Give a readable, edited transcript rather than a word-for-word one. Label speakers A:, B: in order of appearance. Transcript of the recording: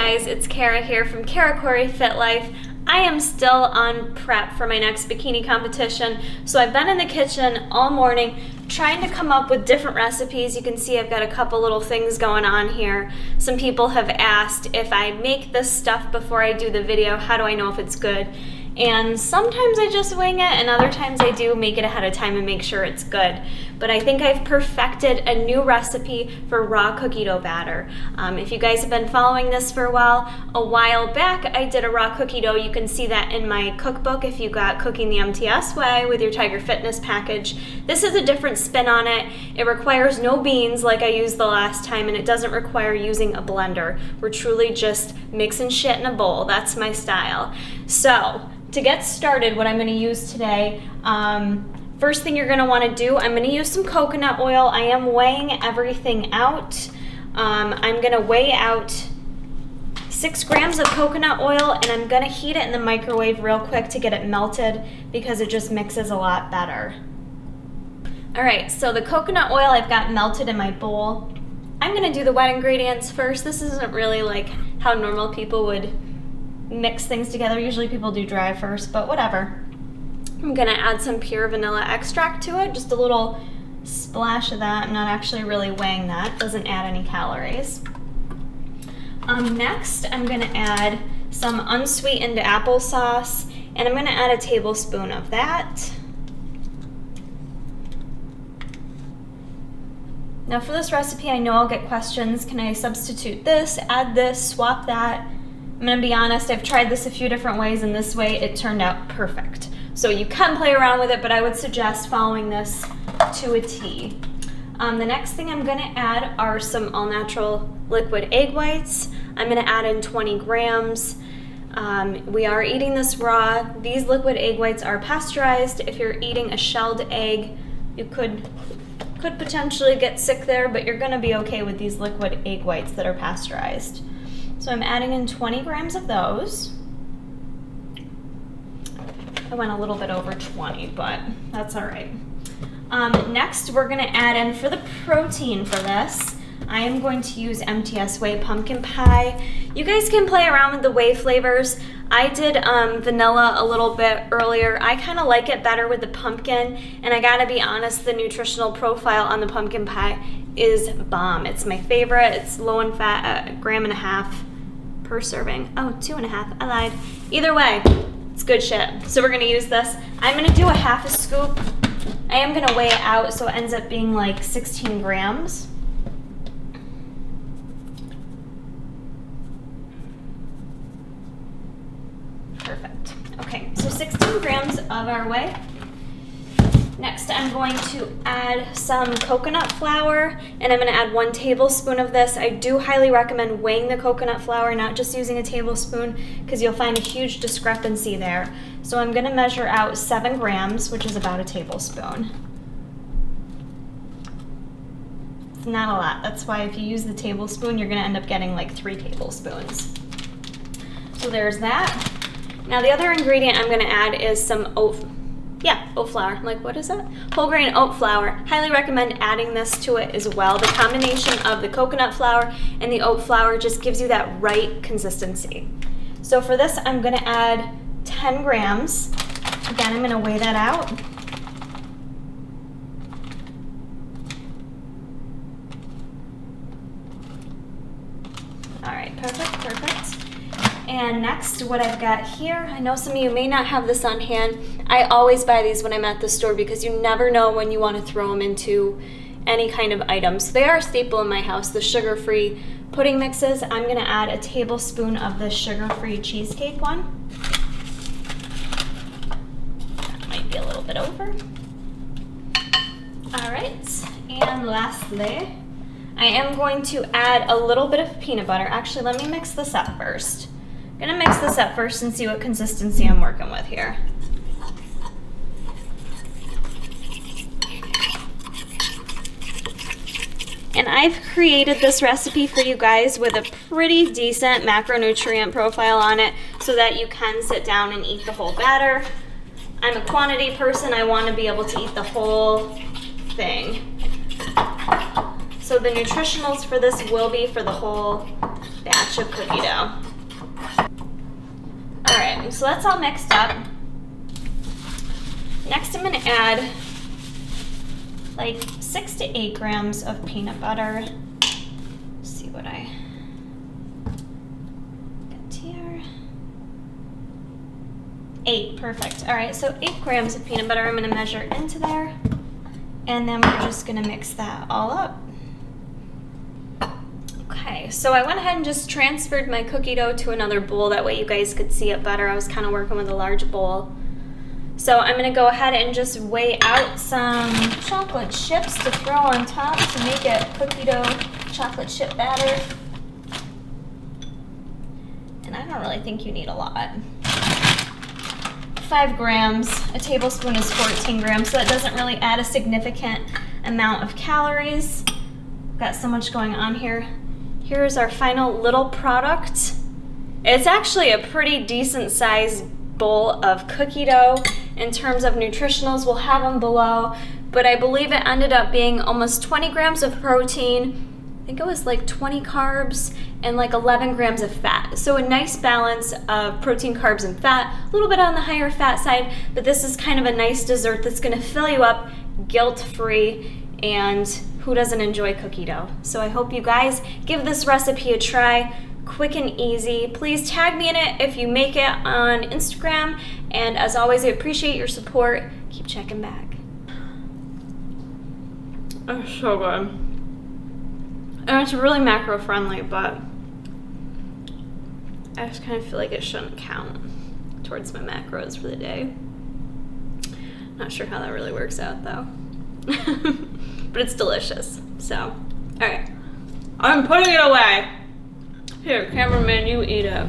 A: guys, it's Kara here from Kara Corey Fit Life. I am still on prep for my next bikini competition, so I've been in the kitchen all morning trying to come up with different recipes. You can see I've got a couple little things going on here. Some people have asked if I make this stuff before I do the video, how do I know if it's good? And sometimes I just wing it, and other times I do make it ahead of time and make sure it's good. But I think I've perfected a new recipe for raw cookie dough batter. If you guys have been following this for a while back, I did a raw cookie dough. You can see that in my cookbook if you got Cooking the MTS Way with your Tiger Fitness package. This is a different spin on it. It requires no beans like I used the last time, and it doesn't require using a blender. We're truly just mixing shit in a bowl. That's my style. So, to get started, what I'm going to use today, first thing you're going to want to do, I'm going to use some coconut oil. I am weighing everything out. I'm going to weigh out 6 grams of coconut oil, and I'm going to heat it in the microwave real quick to get it melted because it just mixes a lot better. Alright, so the coconut oil I've got melted in my bowl. I'm going to do the wet ingredients first. This isn't really like how normal people would mix things together. Usually people do dry first, but whatever. I'm gonna add some pure vanilla extract to it, just a little splash of that. I'm not actually really weighing that, doesn't add any calories. Next, I'm gonna add some unsweetened applesauce, and I'm gonna add a tablespoon of that. Now for this recipe, I know I'll get questions. Can I substitute this, add this, swap that? I'm going to be honest, I've tried this a few different ways, and this way it turned out perfect. So you can play around with it, but I would suggest following this to a T. The next thing I'm going to add are some all-natural liquid egg whites. I'm going to add in 20 grams. We are eating this raw. These liquid egg whites are pasteurized. If you're eating a shelled egg, you could potentially get sick there, but you're going to be okay with these liquid egg whites that are pasteurized. So I'm adding in 20 grams of those. I went a little bit over 20, but that's all right. Next, we're going to add in, for the protein for this, I am going to use MTS Pumpkin Pie. You guys can play around with the whey flavors. I did vanilla a little bit earlier. I kind of like it better with the pumpkin, and I gotta be honest, the nutritional profile on the pumpkin pie is bomb. It's my favorite. It's low in fat, 1.5 grams per serving. Oh, 2.5, I lied. Either way, it's good shit. So we're gonna use this. I'm gonna do a half a scoop. I am gonna weigh it out so it ends up being like 16 grams. Perfect. Okay, so 16 grams of our whey. Next, I'm going to add some coconut flour, and I'm going to add 1 tablespoon of this. I do highly recommend weighing the coconut flour, not just using a tablespoon, because you'll find a huge discrepancy there. So I'm going to measure out 7 grams, which is about a tablespoon. It's not a lot. That's why if you use the tablespoon, you're going to end up getting like 3 tablespoons. So there's that. Now the other ingredient I'm going to add is some oat flour. Like, what is that? Whole grain oat flour. Highly recommend adding this to it as well. The combination of the coconut flour and the oat flour just gives you that right consistency. So for this, I'm going to add 10 grams. Again, I'm going to weigh that out. All right, perfect. And next, what I've got here, I know some of you may not have this on hand. I always buy these when I'm at the store because you never know when you want to throw them into any kind of item. So they are a staple in my house, the sugar-free pudding mixes. I'm going to add a tablespoon of the sugar-free cheesecake one. That might be a little bit over. All right, and lastly, I am going to add a little bit of peanut butter. Actually, let me mix this up first. I'm gonna mix this up first and see what consistency I'm working with here. And I've created this recipe for you guys with a pretty decent macronutrient profile on it so that you can sit down and eat the whole batter. I'm a quantity person. I want to be able to eat the whole thing. So the nutritionals for this will be for the whole batch of cookie dough. All right, so that's all mixed up. Next, I'm gonna add like 6 to 8 grams of peanut butter. Let's see what I got here. 8, perfect. All right, so 8 grams of peanut butter I'm gonna measure into there. And then we're just gonna mix that all up. Okay, so I went ahead and just transferred my cookie dough to another bowl. That way you guys could see it better. I was kind of working with a large bowl. So I'm gonna go ahead and just weigh out some chocolate chips to throw on top to make it cookie dough chocolate chip batter. And I don't really think you need a lot. 5 grams, a tablespoon is 14 grams, so that doesn't really add a significant amount of calories. Got so much going on here. Here's our final little product. It's actually a pretty decent sized bowl of cookie dough. In terms of nutritionals, we'll have them below, but I believe it ended up being almost 20 grams of protein. I think it was like 20 carbs and like 11 grams of fat. So a nice balance of protein, carbs, and fat. A little bit on the higher fat side, but this is kind of a nice dessert that's gonna fill you up guilt-free, and who doesn't enjoy cookie dough? So I hope you guys give this recipe a try. Quick and easy. Please tag me in it if you make it on Instagram. And as always, I appreciate your support. Keep checking back. Oh, so good. And it's really macro friendly, but I just kind of feel like it shouldn't count towards my macros for the day. Not sure how that really works out though. But it's delicious. So, all right. I'm putting it away. Here, cameraman, you eat it.